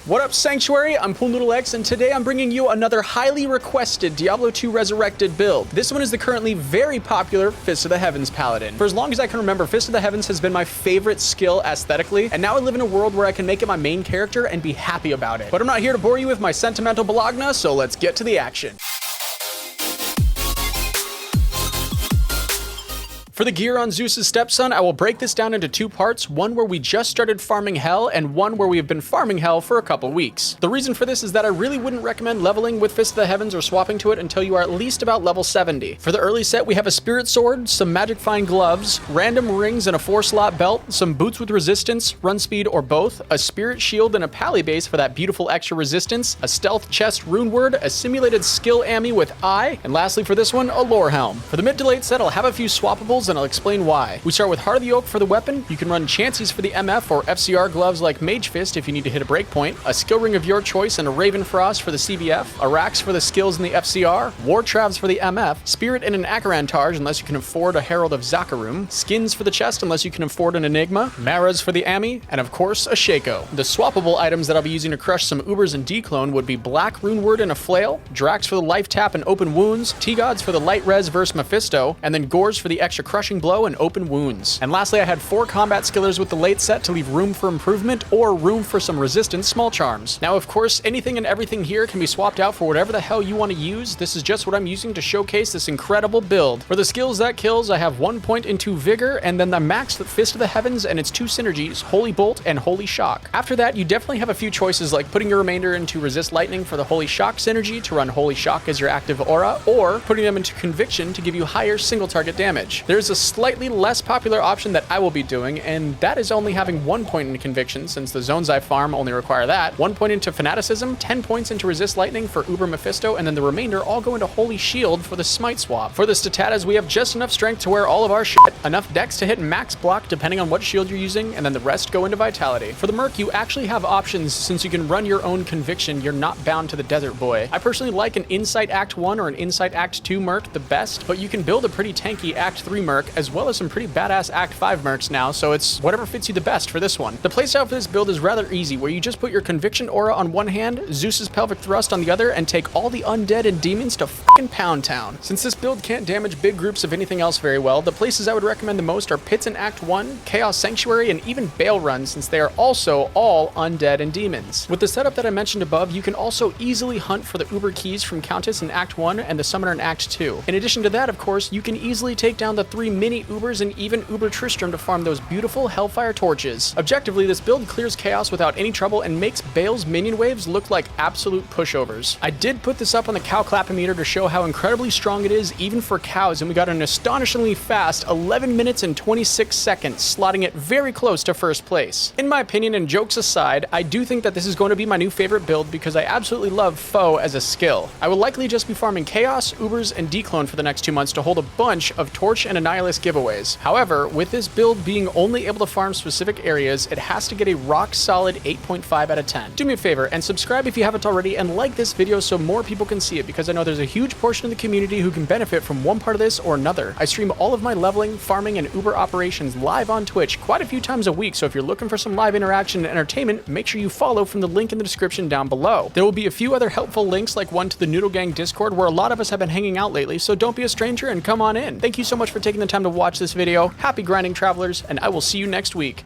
What up, Sanctuary? I'm Pool Noodle X, and today I'm bringing you another highly requested Diablo 2 Resurrected build. This one is the currently very popular Fist of the Heavens Paladin. For as long as I can remember, Fist of the Heavens has been my favorite skill aesthetically, and now I live in a world where I can make it my main character and be happy about it. But I'm not here to bore you with my sentimental Bologna, so let's get to the action. For the gear on Zeus's stepson, I will break this down into two parts, one where we just started farming Hell, and one where we have been farming Hell for a couple weeks. The reason for this is that I really wouldn't recommend leveling with Fist of the Heavens or swapping to it until you are at least about level 70. For the early set, we have a Spirit Sword, some Magic Find gloves, random rings and a 4-slot belt, some boots with resistance, run speed, or both, a Spirit Shield and a Pally base for that beautiful extra resistance, a Stealth Chest Rune Word, a simulated skill Ammy with Eye, and lastly for this one, a Lore Helm. For the mid to late set, I'll have a few swappables and I'll explain why. We start with Heart of the Oak for the weapon. You can run Chances for the MF or FCR gloves like Mage Fist if you need to hit a breakpoint, a skill ring of your choice and a Raven Frost for the CBF, a Rax for the skills in the FCR, War Travs for the MF, Spirit and an Akarantage unless you can afford a Herald of Zakarum, Skins for the chest unless you can afford an Enigma, Maras for the Ammy, and of course a Shaco. The swappable items that I'll be using to crush some Ubers and Declone would be Black Rune Word and a Flail, Drax for the Life Tap and Open Wounds, T-Gods for the Light Res versus Mephisto, and then Gores for the extra Crushing Blow and Open Wounds. And lastly, I had 4 combat skillers with the late set to leave room for improvement or room for some resistance small charms. Now, of course, anything and everything here can be swapped out for whatever the hell you want to use. This is just what I'm using to showcase this incredible build. For the skills that kills, I have 1 point into Vigor, and then the maxed Fist of the Heavens and its 2 synergies, Holy Bolt and Holy Shock. After that, you definitely have a few choices like putting your remainder into Resist Lightning for the Holy Shock synergy to run Holy Shock as your active aura, or putting them into Conviction to give you higher single target damage. There's a slightly less popular option that I will be doing, and that is only having 1 point in Conviction, since the zones I farm only require that, 1 point into Fanaticism, 10 points into Resist Lightning for Uber Mephisto, and then the remainder all go into Holy Shield for the Smite swap. For the Statatas, we have just enough strength to wear all of our shit, enough dex to hit max block depending on what shield you're using, and then the rest go into Vitality. For the Merc, you actually have options since you can run your own Conviction, you're not bound to the Desert Boy. I personally like an Insight Act 1 or an Insight Act 2 Merc the best, but you can build a pretty tanky Act 3 Merc as well as some pretty badass Act 5 mercs now, so it's whatever fits you the best for this one. The playstyle for this build is rather easy, where you just put your Conviction aura on one hand, Zeus's Pelvic Thrust on the other, and take all the undead and demons to fucking Pound Town. Since this build can't damage big groups of anything else very well, the places I would recommend the most are Pits in Act 1, Chaos Sanctuary, and even Bale Run, since they are also all undead and demons. With the setup that I mentioned above, you can also easily hunt for the Uber Keys from Countess in Act 1 and the Summoner in Act 2. In addition to that, of course, you can easily take down the 3 mini Ubers and even Uber Tristram to farm those beautiful Hellfire torches. Objectively, this build clears chaos without any trouble and makes Bale's minion waves look like absolute pushovers. I did put this up on the cow clapometer to show how incredibly strong it is even for cows, and we got an astonishingly fast 11 minutes and 26 seconds, slotting it very close to first place. In my opinion, and jokes aside, I do think that this is going to be my new favorite build because I absolutely love Foe as a skill. I will likely just be farming Chaos, Ubers, and Declone for the next 2 months to hold a bunch of Torch and Annihilus giveaways. However, with this build being only able to farm specific areas, it has to get a rock solid 8.5 out of 10. Do me a favor and subscribe if you haven't already, and like this video so more people can see it, because I know there's a huge portion of the community who can benefit from one part of this or another. I stream all of my leveling, farming, and Uber operations live on Twitch quite a few times a week, so if you're looking for some live interaction and entertainment, make sure you follow from the link in the description down below. There will be a few other helpful links, like one to the Noodle Gang Discord where a lot of us have been hanging out lately, so don't be a stranger and come on in. Thank you so much for taking the time to watch this video. Happy grinding, travelers, and I will see you next week.